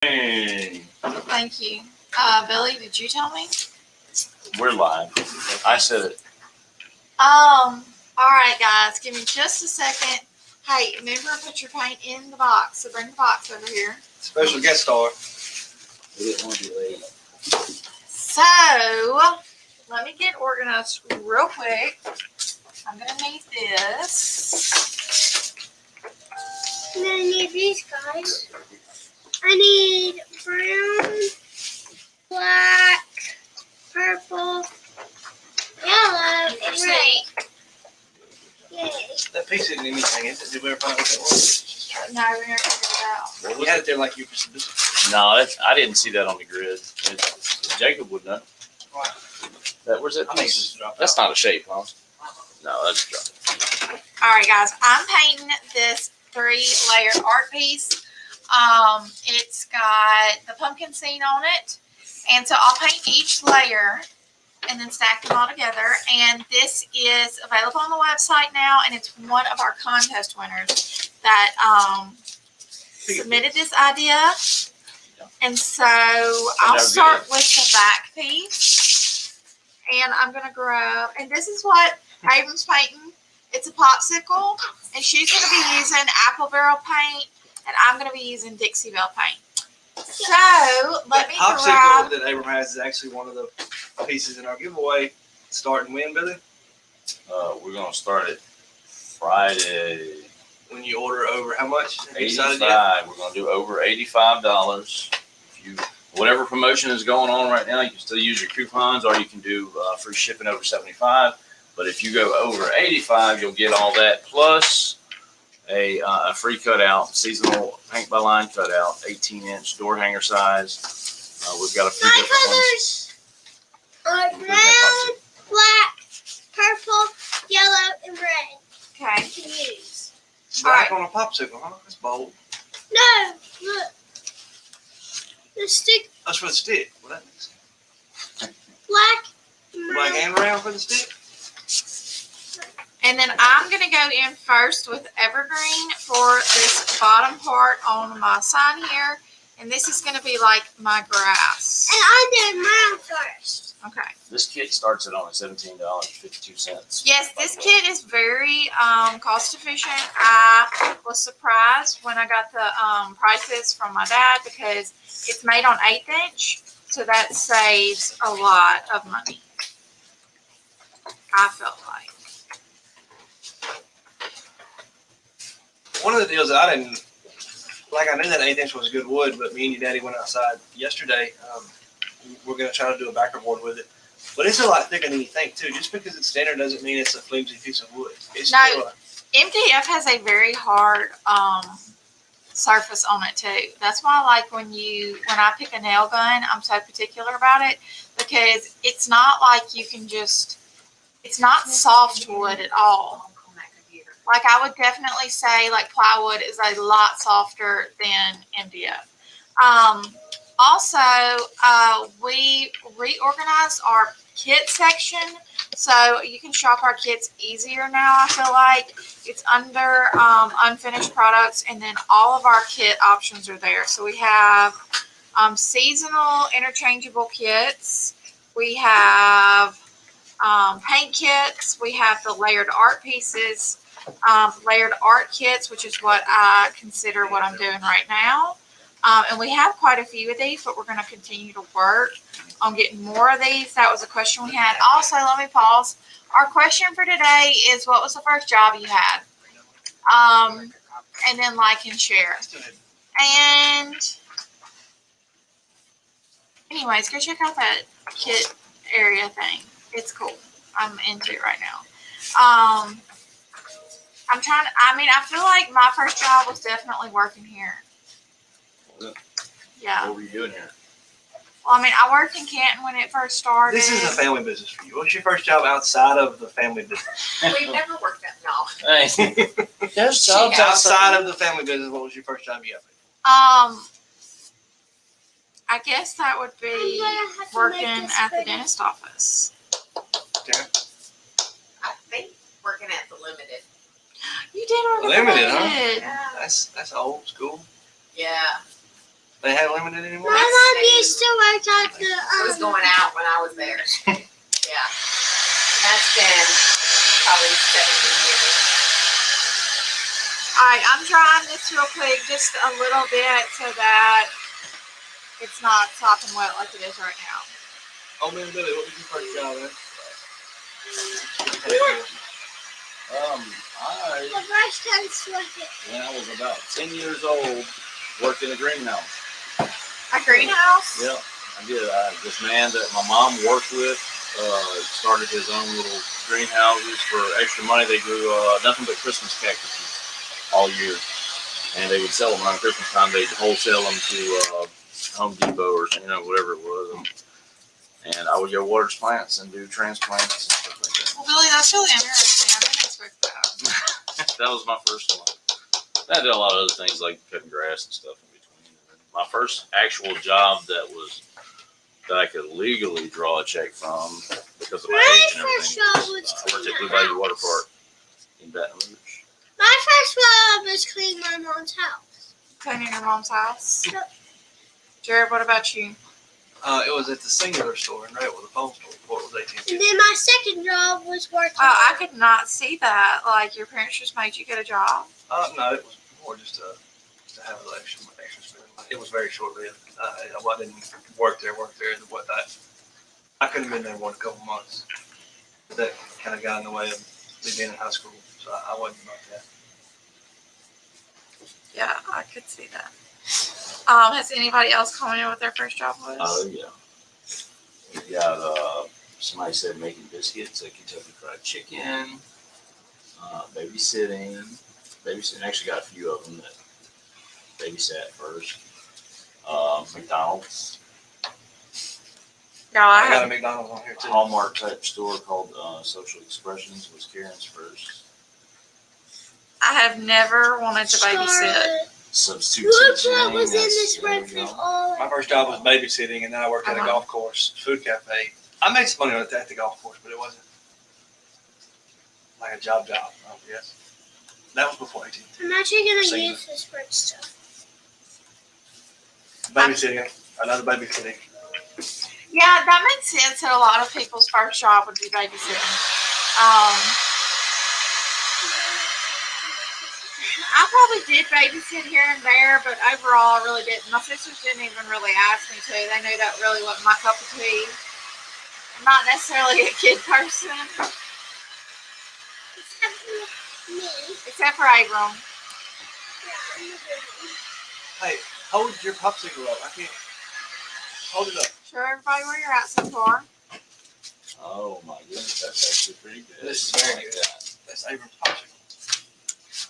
Hey, Thank you. Billy, did you tell me? we're live. I said it. All right, guys, give me just a second. Hey, remember, put your paint in the box. So bring the box over here. Special guest star. We didn't want to be late. So, let me get organized real quick. I'm gonna need this. I'm gonna need these guys. I need brown, black, purple, yellow, and red. Yay. That piece isn't anything, is it? Did we ever find out what that was? No, we never figured it out. We had it there like you were supposed to. No, I didn't see that on the grid. Jacob would know. That where's that I think it's piece? just dropped That's out. not a shape, huh? No, that's dropped. All right, guys, I'm painting this 3-layer art piece. It's got the pumpkin scene on it. And so I'll paint each layer and then stack them all together. And this is available on the website now. And it's one of our contest winners that submitted this idea. And so I'll start with the back piece. And I'm going to grab, and this is what Abram's painting. It's a popsicle. And she's going to be using apple barrel paint. And I'm going to be using Dixie Belle paint. So, let me Popsicle grab. that Abram has is actually one of the pieces in our giveaway. Start and win, Billy. We're gonna start it Friday. When you order over how much? Have you decided 85. yet? We're gonna do over $85. If you whatever promotion is going on right now, you can still use your coupons, or you can do free shipping over 75. But if you go over 85, you'll get all that plus a free cutout, seasonal paint by line cutout, 18-inch door hanger size. We've got a few My different ones. colors are brown, black, purple, yellow, and red. Okay. To use. Black on a popsicle, huh? That's bold. No, look. The stick, That's for the stick. Well, that makes sense. black, Black brown. and round for the stick? And then I'm going to go in first with Evergreen for this bottom part on my sign here. And this is going to be like my grass. And I'm doing mine first. Okay. This kit starts at only $17.52. Yes, this kit is very cost efficient. I was surprised when I got the prices from my dad because it's made on 1/8 inch. So that saves a lot of money. I felt like. One of the deals that I didn't like, I knew that 1/8 inch was good wood, but me and your daddy went outside yesterday. We're going to try to do a backer board with it. But it's a lot thicker than you think, too. Just because it's standard doesn't mean it's a flimsy piece of wood. It's No. still a, MDF has a very hard surface on it too. That's why I like when I pick a nail gun, I'm so particular about it because it's not like you can just, it's not soft wood at all. Like I would definitely say like plywood is a lot softer than MDF. Also, we reorganized our kit section so you can shop our kits easier now. I feel like it's under unfinished products, and then all of our kit options are there. So we have seasonal interchangeable kits. We have paint kits. We have the layered art pieces, layered art kits, which is what I consider what I'm doing right now. And we have quite a few of these, but we're going to continue to work on getting more of these. That was a question we had. Also, let me pause. Our question for today is, what was the first job you had? And then like and share. And anyways, go check out that kit area thing. It's cool. I'm into it right now. I feel like my first job was definitely working here. Yeah. What were you doing here? Well, I worked in Canton when it first started. this is a family business for you. What's your first job outside of the family business? We've never worked that no. Hey, there's jobs Outside of the family business, what was your first job you got? I guess that would be working at the dentist office. Okay. I think working at the Limited. You did work at Limited, huh? Limited. Yeah. That's old school. Yeah. They have limited anymore? My mom used to work at the. It was going out when I was there. Yeah. That's been probably 17 years. All right, I'm trying this real quick, just a little bit so that it's not sopping wet like it is right now. Oh man, Billy, what was your first job at? I, The first time sweating. when I was about 10 years old, worked in a greenhouse. A greenhouse? Yeah, I did. This man that my mom worked with started his own little greenhouses for extra money. They grew nothing but Christmas cactuses all year, and they would sell them around Christmas time. They'd wholesale them to Home Depot or whatever it was. And I would go water his plants and do transplants and stuff like that. Well, Billy, that's really interesting. I didn't expect that. That was my first one. I did a lot of other things like cutting grass and stuff in between. My first actual job that I could legally draw a check from because of my My age and first everything. job was I worked at clean Blue the Bayou Water house. Park in Baton Rouge. My first job was cleaning my mom's house. Cleaning your mom's house? Yep. Jared, what about you? It was at the Singular store in Redwood, the phone store before it was AT&T. And then my second job was working. Oh, I could not see that. Like, your parents just made you get a job? No, it was more just to have a little extra spend. It was very short-lived. I didn't work there. What I couldn't have been there more than a couple months. But that kind of got in the way of me being in high school, so I wasn't about that. Yeah, I could see that. Has anybody else commented what their first job was? Oh yeah. We got somebody said making biscuits at Kentucky Fried Chicken, babysitting. Actually got a few of them that babysat first. McDonald's, No, I I got a have. McDonald's on here a too. Hallmark type store called Social Expressions was Karen's first. I have never wanted to babysit. Charlotte. Substitute Look teaching. what was in this there we red go. thing all My first job was babysitting, and then I worked at a Uh-huh. golf course, food cafe. I made some money on it at the golf course, but it wasn't like a job, I guess. That was before 18. I'm actually gonna Same. use this red stuff. Babysitting, another babysitting. Yeah, that makes sense that a lot of people's first job would be babysitting. I probably did babysit here and there, but overall I really didn't. My sisters didn't even really ask me to. They knew that really wasn't my cup of tea. I'm not necessarily a kid person, Except for me. except for Abram. Yeah, I'm the baby. Hey, hold your popsicle up. I can't. Hold it up. Show everybody where you're at so far. Oh my goodness, that's actually pretty good. This is very I like good. that. That's Abram's popsicle.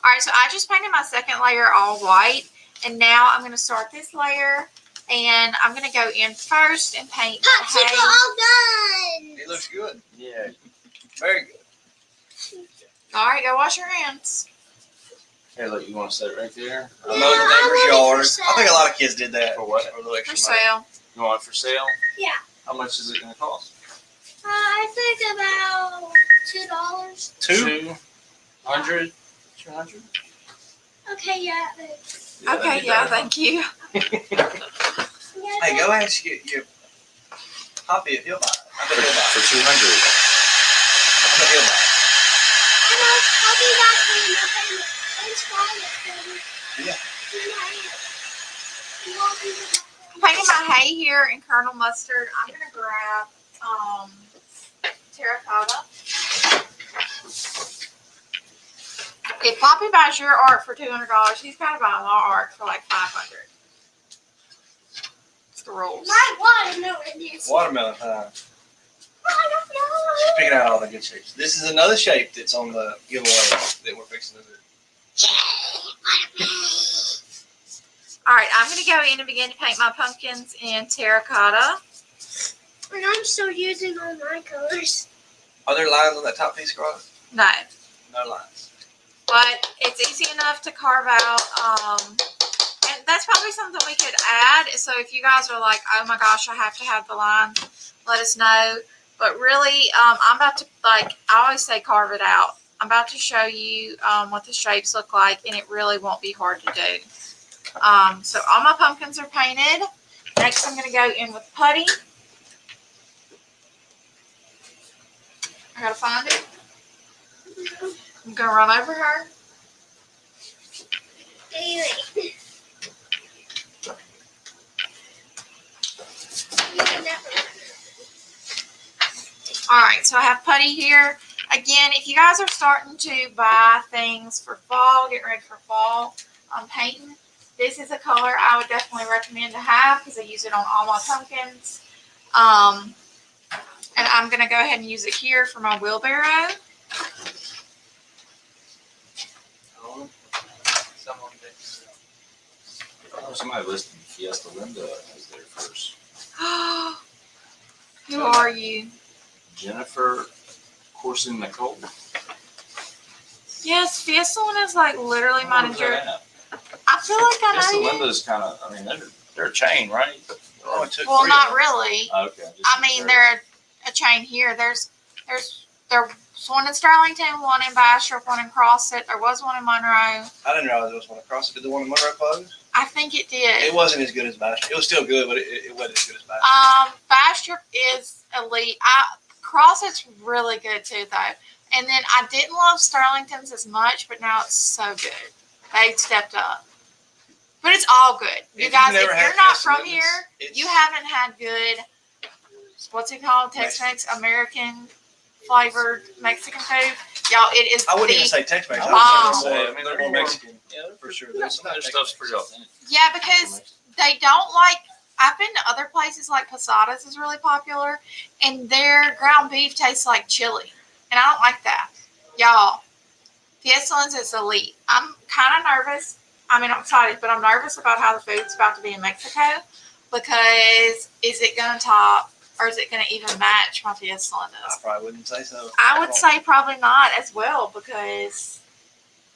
All right, so I just painted my second layer all white, and now I'm going to start this layer, and I'm going to go in first and paint the Popsicle hay. all done. It looks good. Yeah. Very good. All right, go wash your hands. Hey, look, you want to set it right there? I Yeah, know the I neighbor's want it yard. for I think a lot of kids did that. For what? For a little For extra money. sale. You want it for sale? Yeah. How much is it going to cost? I think about $2. Two? 200? 200? Okay, yeah. Okay, yeah, thank you. Hey, go ask your Poppy if he'll buy it. I bet he'll buy For it. 200. I bet he'll buy it. I'll be back when the payment. Let's try it, baby. Yeah. You won't be back. I'm painting my hay here in Colonel Mustard. I'm going to grab terracotta. If Poppy buys your art for $200, he's got to buy my art for like $500. It's the rules. My watermelon is. Watermelon time. Watermelon. She's picking out all the good shapes. This is another shape that's on the giveaway that we're fixing to do. All right, I'm going to go in and begin to paint my pumpkins in terracotta. And I'm still using all my colors. Are there lines on that top piece, Carla? No, No lines. but it's easy enough to carve out. And that's probably something we could add. So if you guys are like, oh my gosh, I have to have the line, let us know. But really, I'm about to, like, I always say carve it out. I'm about to show you what the shapes look like, and it really won't be hard to do. So all my pumpkins are painted. Next, I'm gonna go in with putty. I gotta find it. I'm gonna run over her. Anyway. All right, so I have putty here. Again, if you guys are starting to buy things for fall, getting ready for fall, painting, this is a color I would definitely recommend to have because I use it on all my pumpkins. And I'm going to go ahead and use it here for my wheelbarrow. Someone thinks. Oh, somebody listed Fiesta Linda as their first. Who are you? Jennifer Corson Nicole. Yes, Fiesta one is like literally mine and yours. I feel like I Fiesta know you. Linda's kind of, I mean, they're a chain, right? Oh, it took Well, three not of them. really. Okay. I mean, they're a chain here. There's one in Sterlington, one in Bastrop, one in Crossit. There was one in Monroe. I didn't realize there was one across it. Did the one in Monroe close? I think it It did. wasn't as good as Bastrop. It was still good, but it wasn't as good as Bastrop. Bastrop is elite. Crossit's really good too, though. And then I didn't love Sterlington's as much, but now it's so good. They stepped up. But it's all good. You If guys, you've never if had you're not Fiesta from Lindas, here, it's- you haven't had good, what's it called? Tex-Mex, American flavored Mexican food. Y'all, it is I wouldn't the even say Tex-Mex. Bomb. I would say they're more Mexican Yeah, for sure. Their stuff's pretty authentic. Yeah, because they don't like. I've been to other places like Posadas is really popular, and their ground beef tastes like chili, and I don't like that. Y'all, Fiesta Linda's is elite. I'm kind of nervous. I mean, I'm excited, but I'm nervous about how the food's about to be in Mexico because is it going to top or is it going to even match my Fiesta I Linda's? probably wouldn't say so. I would say probably not as well because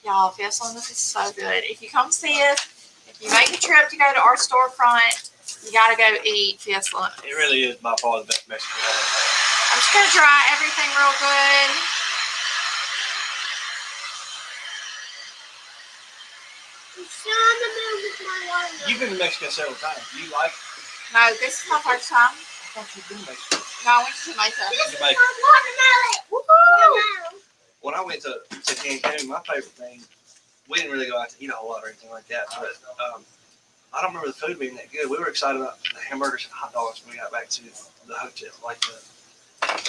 y'all, Fiesta Linda's is so good. If you come see us, if you make a trip to go to our storefront, you gotta go eat Fiesta Linda's. It really is by far the best Mexican I've ever had. I'm just gonna dry everything real good. I'm still on the move with my watermelon. You've been to Mexico several times. Do you like it? No, this is my first time. I thought you'd been to Mexico. No, I went to Jamaica. This is Jamaica. my watermelon. Watermelon. When I went to Cancun, my favorite thing, we didn't really go out to eat a whole lot or anything like that, but I don't remember the food being that good. We were excited about the hamburgers and hot dogs when we got back to the hotel, like the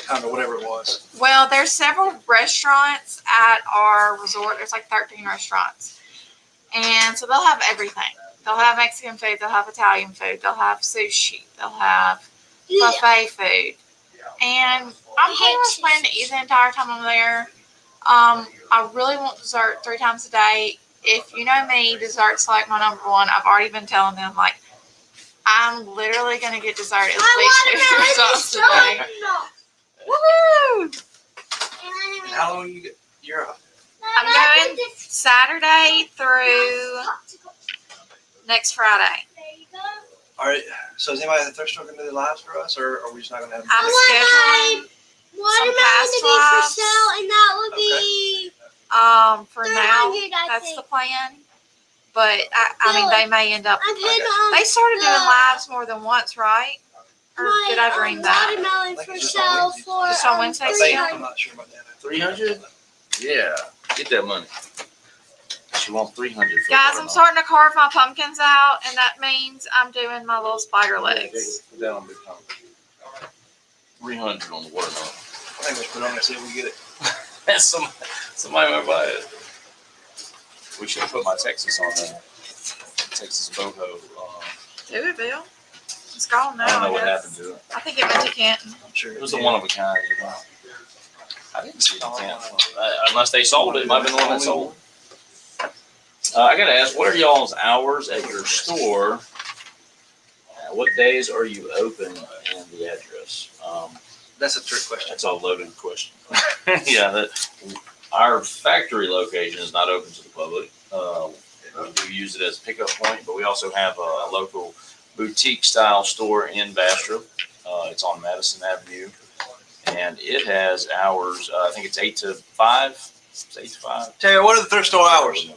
kind of whatever it was. Well, there's several restaurants at our resort. There's like 13 restaurants. And so they'll have everything. They'll have Mexican food, they'll have Italian food, they'll have sushi, they'll have Yeah. buffet food. And I'm pretty much planning to eat the entire time I'm there. I really want dessert 3 times a day. If you know me, dessert's like my number one. I've already been telling them, like, I'm literally going to get dessert at My least 2 watermelon is times so a day. soft. Woohoo! And how long you're I'm going Saturday through next Friday. There you go. all right? So is anybody at the thrift store going to do the lives for us, or are we just not going to have them? I'm I scheduling Watermelon past to be for lives. sale, and that would be for now. 300, I That's think. the plan. But I mean, they may end up. I'm hitting on They started doing the- lives more than once, right? Or my did I dream that? watermelon I think for it's just sale on Wednesday. for Just on Wednesday, I think, 300. I'm not sure about that. 300? Yeah, get that money. She wants 300 for Guys, I'm watermelon. starting to carve my pumpkins out, and that means I'm doing my little spider legs. Put that on big time. 300 on the watermelon. I think we should put it on there see if we get it. Somebody might buy it. We should have put my Texas on there. Texas Boho. Do it, Bill. It's gone now. I don't know what guess. happened to it. I think it went to Canton. I'm sure It was the one of a kind, you know. I didn't see it in Canton. Unless they sold it, it might have been the one that sold it. I gotta ask, what are y'all's hours at your store? What days are you open and the address? That's a trick question. That's a loaded question. Yeah, our factory location is not open to the public. We do use it as a pickup point, but we also have a local boutique style store in Bastrop. It's on Madison Avenue, and it has hours. I think it's 8 to 5. It's 8 to 5. Terry, what are the thrift store hours?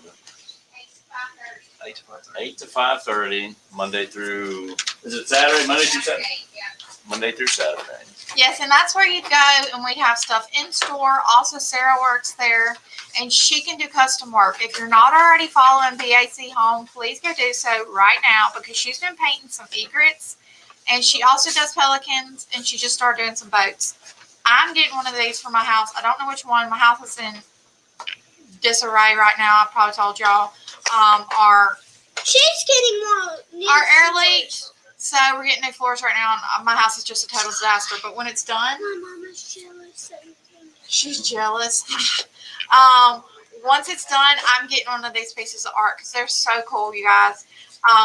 8 8 to 5. 8 to 5:30, Monday through, is it Saturday, Monday through Saturday? Yeah. Monday through Saturday. Yes, and that's where you'd go, and we'd have stuff in store. Also, Sarah works there, and she can do custom work. If you're not already following BAC Home, please go do so right now because she's been painting some egrets, and she also does pelicans, and she just started doing some boats. I'm getting one of these for my house. I don't know which one. My house is in disarray right now. I probably told y'all. She's getting more. Our air leaks. So we're getting new floors right now, and my house is just a total disaster. But when it's done, My mama's jealous. she's jealous. Once it's done, I'm getting one of these pieces of art because they're so cool, you guys.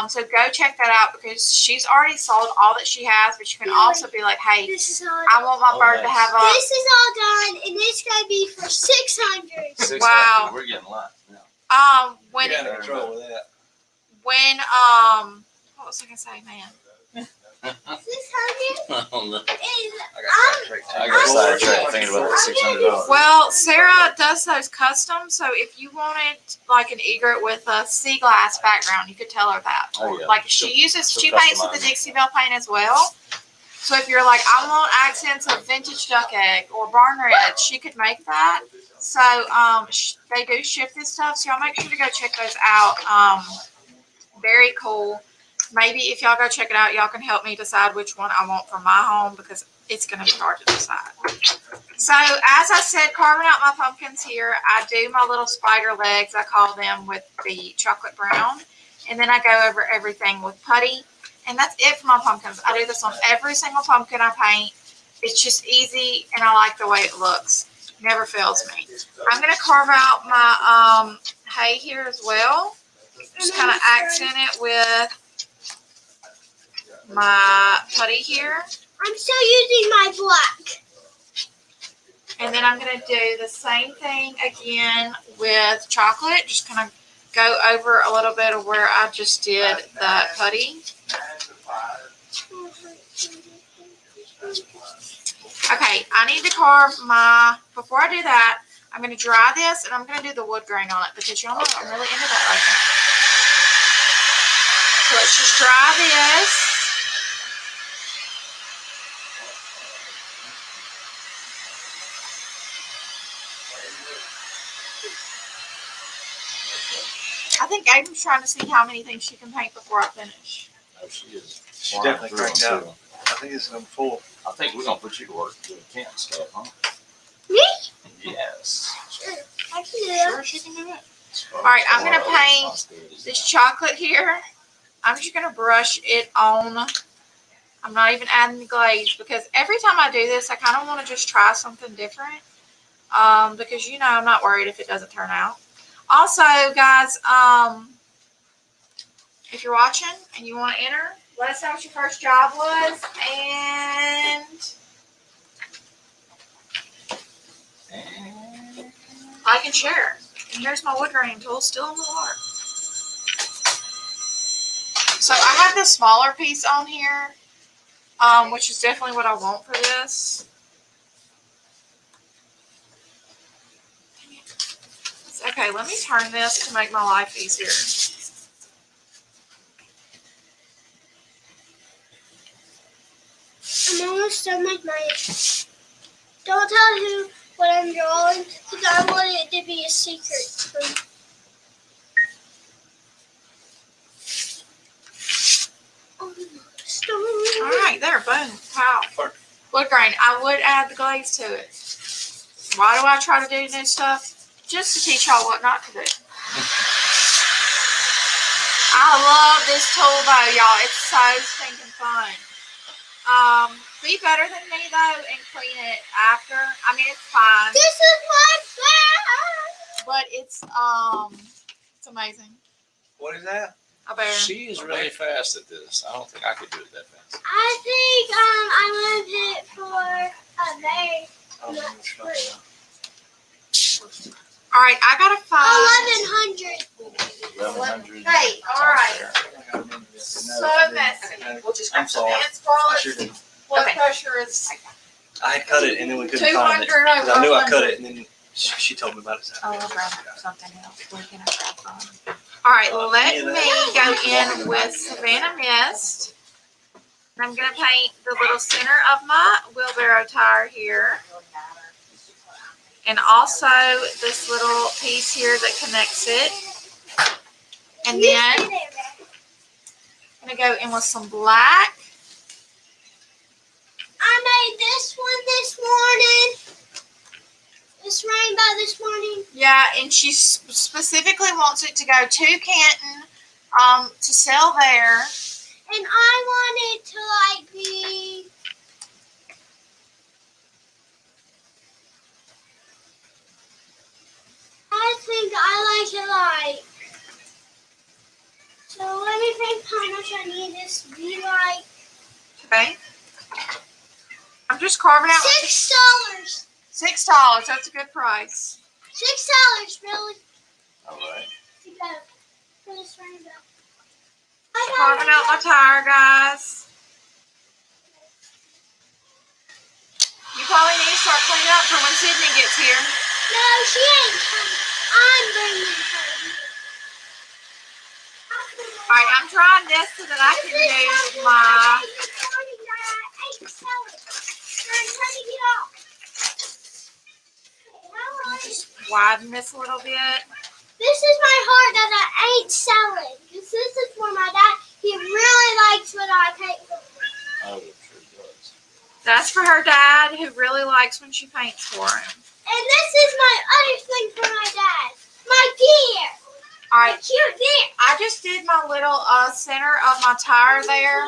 So go check that out because she's already sold all that she has, but you can also be like, hey, This is all. I want my bird to have a. This is all done, and it's gonna be for 600. 600, Wow. We're getting lots now. When You're out of control with that. what was I gonna say, man? 600 Oh, no. is. I got sidetracked thinking about that $600. Well, Sarah does those custom, so if you wanted like an egret with a sea glass background, you could tell her that. Oh, yeah. Like she paints with the Dixie Belle paint as well. So if you're like, I want accents of vintage duck egg or barn red, she could make that. So they do ship this stuff, so y'all make sure to go check those out. Very cool. Maybe if y'all go check it out, y'all can help me decide which one I want for my home because it's going to be hard to decide. So as I said, carving out my pumpkins here, I do my little spider legs, I call them, with the chocolate brown. And then I go over everything with putty. And that's it for my pumpkins. I do this on every single pumpkin I paint. It's just easy and I like the way it looks. Never fails me. I'm going to carve out my hay here as well. Just kind of accent it with my putty here. I'm still using my black. And then I'm going to do the same thing again with chocolate. Just kind of go over a little bit of where I just did the putty. Okay, I need to carve before I do that, I'm going to dry this and I'm going to do the wood grain on it because y'all know I'm really into that right now. So let's just dry this. I think Aiden's trying to see how many things she can paint before I finish. Oh, she is. She's definitely cranked out. I think this is number 4. I think we're going to put you to work doing camp stuff, huh? Me? Yes. I can do that. Sure, she can do it. All right, I'm going to paint this chocolate here. I'm just going to brush it on. I'm not even adding the glaze because every time I do this, I kind of want to just try something different. Because, you know, I'm not worried if it doesn't turn out. Also, guys, if you're watching and you want to enter, let us know what your first job was, and I can share. And here's my wood grain tool still in the water. So I have this smaller piece on here, which is definitely what I want for this. Okay, let me turn this to make my life easier. I'm almost done with mine. Don't tell who what I'm drawing because I want it to be a secret. All right, there, boom, wow. Wood grain. I would add the glaze to it. Why do I try to do new stuff? Just to teach y'all what not to do. I love this tool though, y'all. It's so stinking fun. Be better than me though and clean it after. I mean, it's fine, This is my bag. but it's amazing. What is that? A bear. She is really fast at this. I don't think I could do it that fast. I think I wanted it for a bag. I don't know what you're talking about. All right, I gotta find. 1100. 1100. Hey, all right. I think I remember this. So messy. No, We'll just I'm sorry. And I Scarlett's should've- blood Okay. pressure is I had cut it and then we couldn't find it. 200 Because I knew I 100. cut it and then she told me about it. Oh, I'll grab something else. We can grab some. All right, let Yeah, me go in with Savannah Mist. And I'm gonna paint the little center of my wheelbarrow tire here. And also this little piece here that connects it. And You then stay there, Beck. I'm gonna go in with some black. I made this one this morning. This rainbow this morning. Yeah, and she specifically wants it to go to Canton, to sell there. And I want it to like be. I think I like it like. So let me think how much I need this to be like. Okay. I'm just carving out $6. $6. That's a good price. $6, really. All right. To go for this rainbow. Carving out my tire, guys. You probably need to start cleaning up for when Sydney gets here. No, she ain't coming. I'm bringing her. All right, I'm trying this so that I can do my. Just widen this a little bit. This is my heart that I ain't selling. This is for my dad. He really likes when I paint for him. Oh, it sure does. That's for her dad, who really likes when she paints for him. And this is my other thing for my dad. My deer. All My right, cute deer. I just did my little center of my tire there,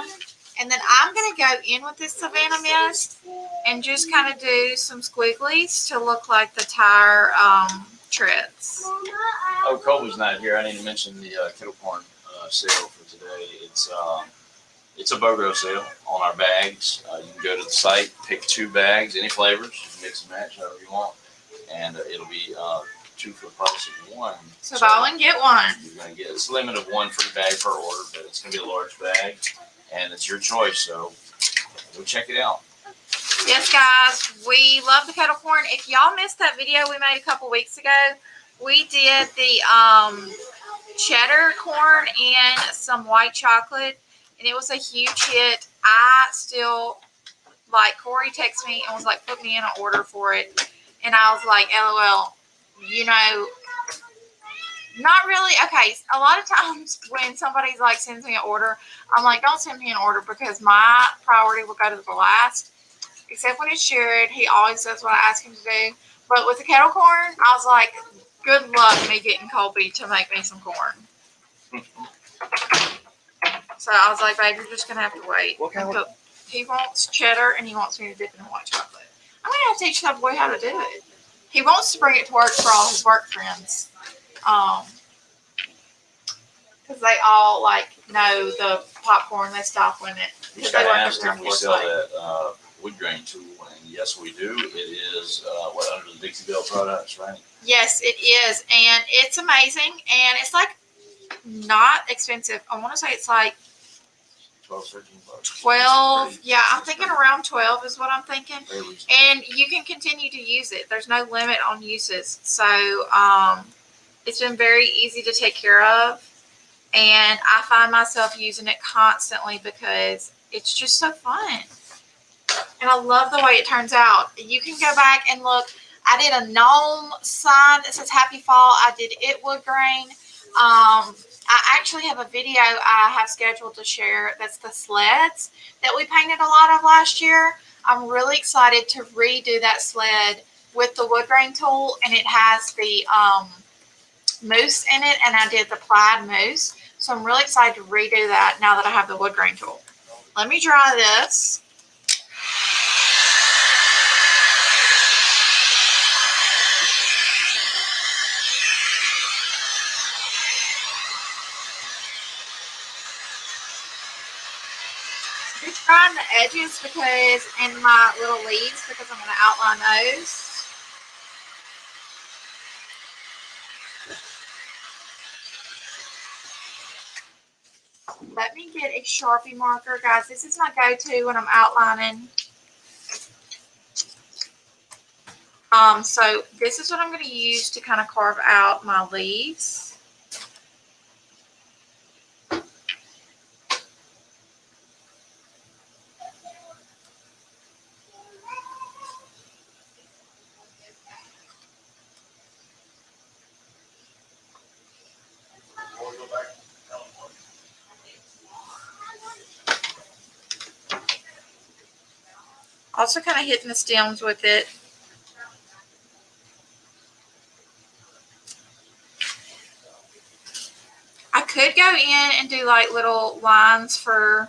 and then I'm gonna go in with this Savannah Mist and just kind of do some squigglies to look like the tire treads. Mama, Oh, Colby's not here. I need to mention the kettle corn sale for today. It's a BOGO sale on our bags. You can go to the site, pick 2 bags, any flavors, you can mix and match however you want, and it'll be 2 for the price of 1. So buy one, get one. You're gonna get it's a limit of 1 free bag per order, but it's gonna be a large bag, and it's your choice. So go check it out. Yes, guys, we love the kettle corn. If y'all missed that video we made a couple weeks ago, we did the cheddar corn and some white chocolate, and it was a huge hit. I still, like, Corey texted me and was like, put me in an order for it. And I was like, LOL, you know, not really. Okay, a lot of times when somebody's like sends me an order, I'm like, don't send me an order because my priority will go to the last. Except when it's Jared, he always does what I ask him to do. But with the kettle corn, I was like, good luck me getting Colby to make me some corn. So I was like, babe, you're just gonna have to wait. What kind of- He wants cheddar and he wants me to dip it in white chocolate. I'm gonna have to teach that boy how to do it. He wants to bring it to work for all his work friends. Because they all like know the popcorn they stop when it. You Because just they gotta work ask at if we Fort sell Slade. that wood grain tool, and yes, we do. It is under the Dixie Belle products, right? Yes, it is, and it's amazing, and it's like not expensive. I want to say it's like 12, 13 bucks. 12. It's Yeah, I'm pretty- thinking around 12 is what I'm thinking. very reasonable. And you can continue to use it. There's no limit on uses. So it's been very easy to take care of. And I find myself using it constantly because it's just so fun. And I love the way it turns out. You can go back and look. I did a gnome sign that says Happy Fall. I did it wood grain. I actually have a video I have scheduled to share. That's the sleds that we painted a lot of last year. I'm really excited to redo that sled with the wood grain tool, and it has the moose in it, and I did the plaid moose. So I'm really excited to redo that now that I have the wood grain tool. Let me dry this. Just drying the edges because, and my little leaves, because I'm going to outline those. Let me get a Sharpie marker, guys. This is my go-to when I'm outlining. So this is what I'm going to use to kind of carve out my leaves. Also kind of hitting the stems with it. I could go in and do like little lines for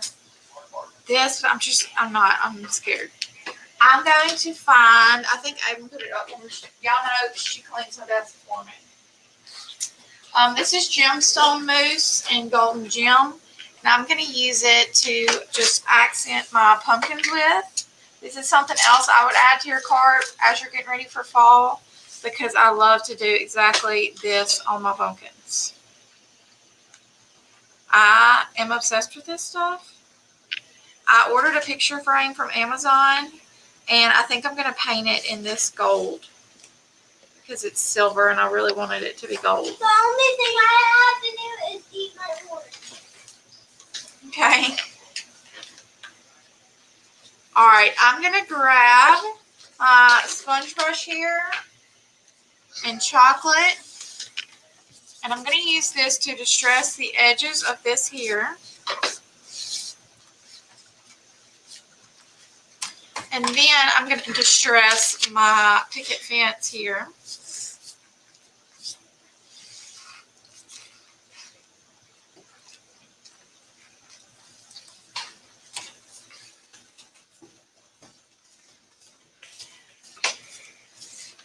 this, but I'm scared. I'm going to find, I think I even put it up on, y'all know she cleans my desk for me. This is gemstone mousse in golden gem. And I'm going to use it to just accent my pumpkins with. This is something else I would add to your cart as you're getting ready for fall, because I love to do exactly this on my pumpkins. I am obsessed with this stuff. I ordered a picture frame from Amazon, and I think I'm going to paint it in this gold because it's silver and I really wanted it to be gold. The only thing I have to do is eat my orange. Okay. All right, I'm going to grab a sponge brush here and chocolate. And I'm going to use this to distress the edges of this here. And then I'm going to distress my picket fence here.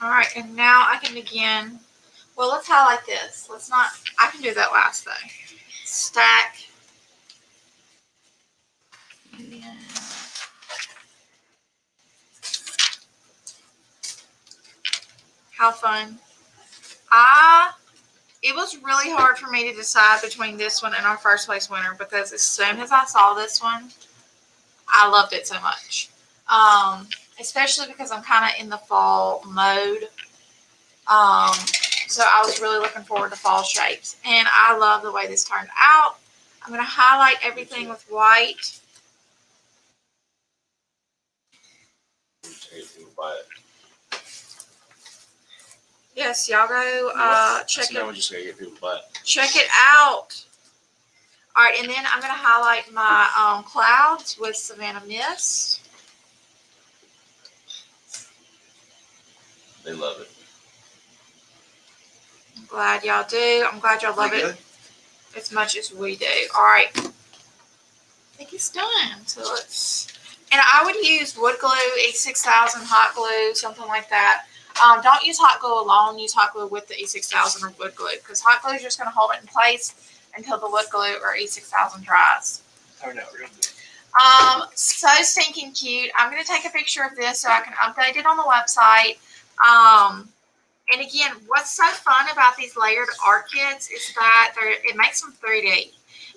All right, and now I can begin. Well, let's highlight this. I can do that last though. Stack. And then how fun. It was really hard for me to decide between this one and our first place winner, because as soon as I saw this one, I loved it so much. Especially because I'm kind of in the fall mode. So I was really looking forward to fall shapes. And I love the way this turned out. I'm going to highlight everything with white. Yes, y'all go check it. We're just gonna get people to buy it. Check it out. All right, and then I'm going to highlight my clouds with Savannah Mist. They love it. I'm glad y'all do. I'm glad y'all love it as much as we do. All right. I think it's done. So and I would use wood glue, E6000 hot glue, something like that. Don't use hot glue alone. Use hot glue with the E6000 or wood glue, because hot glue is just going to hold it in place until the wood glue or E6000 dries. Turned out real good. So stinking cute. I'm going to take a picture of this so I can update it on the website. And again, what's so fun about these layered art kits is that it makes them 3D.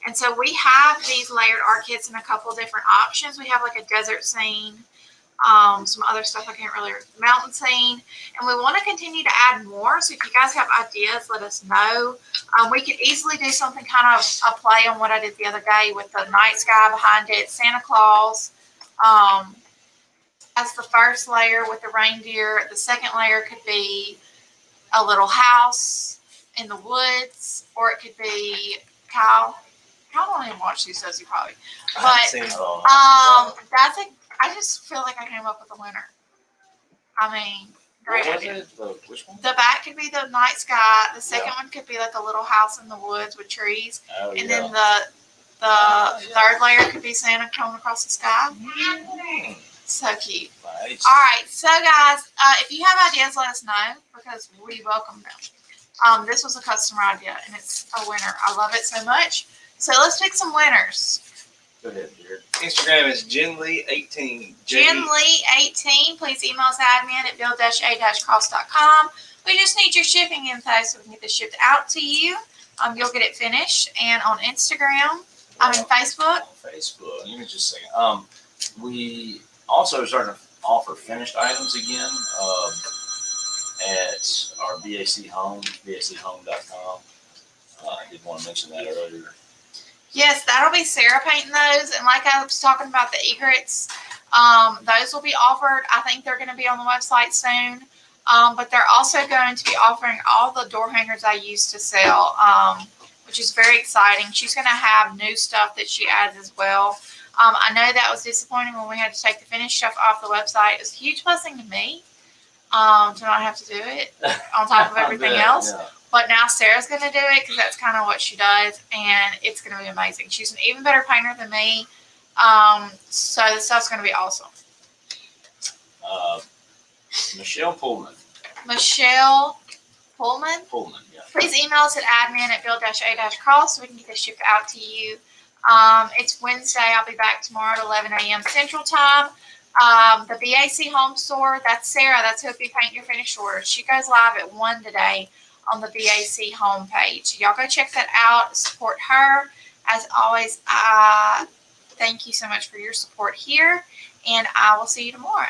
And so we have these layered art kits in a couple different options. We have like a desert scene, some other stuff I can't really, mountain scene. And we want to continue to add more. So if you guys have ideas, let us know. We could easily do something kind of a play on what I did the other day with the night sky behind it, Santa Claus. That's the first layer with the reindeer. The second layer could be a little house in the woods, or it could be Kyle don't even watch these, does he probably? But I just feel like I came up with a winner. I mean, great idea. Which one? The back could be the night sky. The second one could be like a little house in the woods with trees. Oh, And yeah. then the third layer could be Santa coming across the sky. So cute. Nice. All right, so guys, if you have ideas, let us know, because we welcome them. This was a customer idea, and it's a winner. I love it so much. So let's pick some winners. Go ahead, Jared. Instagram is JenLee18. JenLee18. Please email us admin at build-a-cross.com. We just need your shipping info so we can get this shipped out to you. You'll get it finished. And on Instagram, Facebook. On Facebook. Give me just a second. We also are starting to offer finished items again at our BAC Home, BACHome.com. I did want to mention that earlier. Yes, that'll be Sarah painting those. And like I was talking about the egrets, those will be offered. I think they're going to be on the website soon. But they're also going to be offering all the door hangers I used to sell, which is very exciting. She's going to have new stuff that she adds as well. I know that was disappointing when we had to take the finished stuff off the website. It was a huge blessing to me to not have to do it on top of everything else. Yeah. But now Sarah's going to do it because that's kind of what she does, and it's going to be amazing. She's an even better painter than me, so the stuff's going to be awesome. Michelle Pullman. Michelle Pullman, Yeah. please email us at admin@build-a-cross so we can get this shipped out to you. It's Wednesday. I'll be back tomorrow at 11 a.m. Central Time. The BAC Home Store, that's Sarah. That's Hope You Paint Your Finished Orders. She goes live at 1 today on the BAC homepage. Y'all go check that out. Support her. As always, thank you so much for your support here, and I will see you tomorrow.